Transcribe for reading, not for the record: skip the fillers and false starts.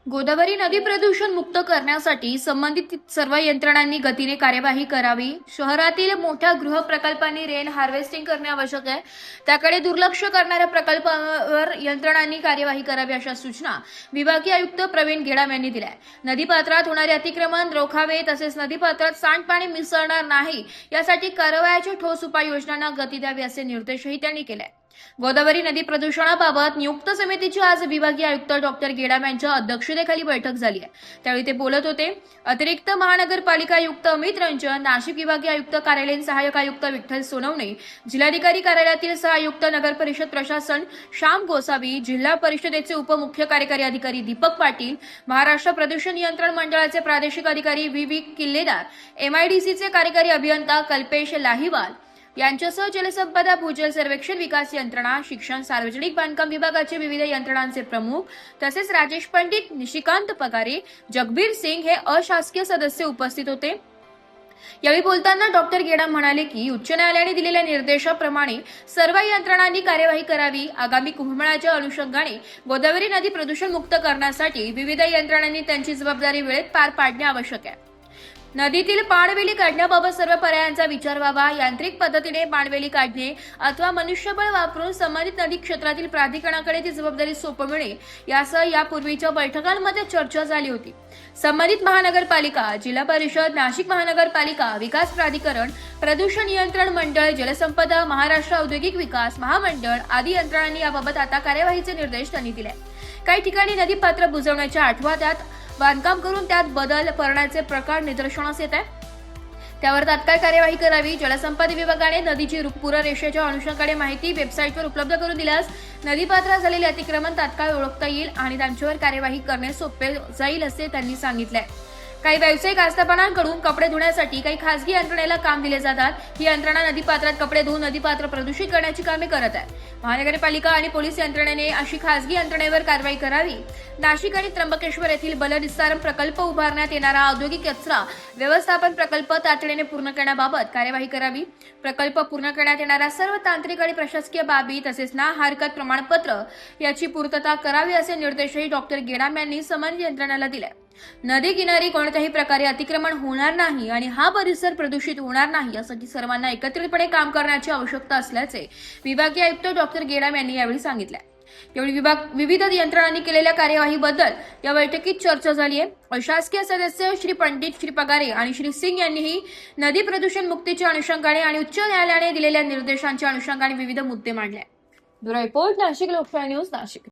गोदावरी नदी प्रदूषण मुक्त करण्यासाठी संबंधित सर्व यंत्रणांनी गतीने कार्यवाही करावी। शहरातील मोठ्या गृह प्रकल्पांनी रेन हार्वेस्टिंग करणे आवश्यक आहे। त्याकडे दुर्लक्ष करणाऱ्या प्रकल्पांवर यंत्रणांनी कार्यवाही करावी अशा सूचना विभागीय आयुक्त प्रवीण गेडाम यांनी दिल्या। नदीपात्रात होणारे अतिक्रमण रोखावे तसेच नदीपात्रात सांडपाणी मिसळणार नाही यासाठी कारवाईच्या ठोस उपाययोजनांना गती द्यावी असे निर्देशही त्यांनी केले। गोदावरी नदी प्रदूषणाबाबत नियुक्त समितीची आज विभागीय आयुक्त डॉक्टर गेडाम यांच्या अध्यक्षतेखाली बैठक झाली आहे। त्यावेळी ते बोलत होते। अतिरिक्त महानगरपालिका आयुक्त अमित रंजन, नाशिक विभागीय आयुक्त कार्यालयीन सहाय्यक आयुक्त विठ्ठल सोनवणे, जिल्हाधिकारी कार्यालयातील सहआयुक्त नगर परिषद प्रशासन श्याम गोसावी, जिल्हा परिषदेचे उपमुख्य कार्यकारी अधिकारी दीपक पाटील, महाराष्ट्र प्रदूषण नियंत्रण मंडळाचे प्रादेशिक अधिकारी व्ही किल्लेदार, एमआयडीसीचे कार्यकारी अभियंता कल्पेश लाहिवाल यांच्यासह जलसंपदा, भूजल सर्वेक्षण, विकास यंत्रणा, शिक्षण, सार्वजनिक बांधकाम विभागाचे विविध यंत्रणांचे प्रमुख तसेच राजेश पंडित, निशिकांत पगारे, जगबीर सिंग हे अशासकीय सदस्य उपस्थित होते। यावेळी बोलताना डॉक्टर गेडाम म्हणाले की उच्च न्यायालयाने दिलेल्या निर्देशाप्रमाणे सर्व यंत्रणांनी कार्यवाही करावी। आगामी कुंभमेळ्याच्या अनुषंगाने गोदावरी नदी प्रदूषण मुक्त करण्यासाठी विविध यंत्रणांनी त्यांची जबाबदारी वेळेत पार पाडणे आवश्यक आहे। नदीतील पाणवेली काढण्याबाबत सर्व पर्यायांचा विचार व्हावा। यांत्रिक पद्धतीने पाणवेली काढणे अथवा मनुष्यबळ वापरून संबंधित नदी क्षेत्रातील प्राधिकरणाकडे ती जबाबदारी सोपविणे यासह यापूर्वीच्या बैठकांमध्ये चर्चा झाली होती। संबंधित महानगरपालिका, जिल्हा परिषद, नाशिक महानगरपालिका, विकास प्राधिकरण, प्रदूषण नियंत्रण मंडळ, जलसंपदा, महाराष्ट्र औद्योगिक विकास महामंडळ आदी यंत्रणांनी याबाबत आता कार्यवाहीचे निर्देश त्यांनी दिले। काही ठिकाणी नदीपात्र बुजवण्याच्या आठवड्यात त्यात बांधकाम करून त्यात बदल करण्याचे प्रकार निदर्शनास येत आहे। त्यावर तात्काळ कार्यवाही करावी। जलसंपदा विभागाने नदीची पूररेषेच्या अनुषंगाने माहिती वेबसाईटवर उपलब्ध करून दिल्यास नदीपात्रात झालेले अतिक्रमण तात्काळ ओळखता येईल आणि त्यांच्यावर कार्यवाही करणे सोपे जाईल असे त्यांनी सांगितले। काही व्यावसायिक आस्थापनांकडून कपडे धुण्यासाठी काही खासगी यंत्रणेला काम दिले जातात। ही यंत्रणा नदीपात्रात कपडे धुवून नदीपात्र प्रदूषित करण्याची कामे करत आहे। महानगरपालिका आणि पोलीस यंत्रणेने अशी खासगी यंत्रणेवर कारवाई करावी। नाशिक आणि त्र्यंबकेश्वर येथील बलनिस्तारण प्रकल्प उभारण्यात येणारा औद्योगिक कचरा व्यवस्थापन प्रकल्प तातडीने पूर्ण करण्याबाबत कार्यवाही करावी। प्रकल्प पूर्ण करण्यात येणाऱ्या सर्व तांत्रिक आणि प्रशासकीय बाबी तसेच ना हरकत प्रमाणपत्र याची पूर्तता करावी असे निर्देशही डॉक्टर गेडाम यांनी संबंधित यंत्रणाला दिले। नदी किनारी कोणत्याही प्रकारे अतिक्रमण होणार नाही आणि हा परिसर प्रदूषित होणार नाही यासाठी सर्वांना एकत्रितपणे काम करण्याची आवश्यकता असल्याचे विभागीय आयुक्त डॉक्टर गेडाम यांनी यावेळी सांगितले। यावेळी विविध यंत्रणांनी केलेल्या कार्यवाहीबद्दल या बैठकीत चर्चा झाली आहे। अशासकीय सदस्य श्री पंडित, श्री पगारे आणि श्री सिंग यांनीही नदी प्रदूषण मुक्तीच्या अनुषंगाने आणि उच्च न्यायालयाने दिलेल्या निर्देशांच्या अनुषंगाने विविध मुद्दे मांडले। ब्युरो रिपोर्ट, नाशिक लोकशाही न्यूज, नाशिक।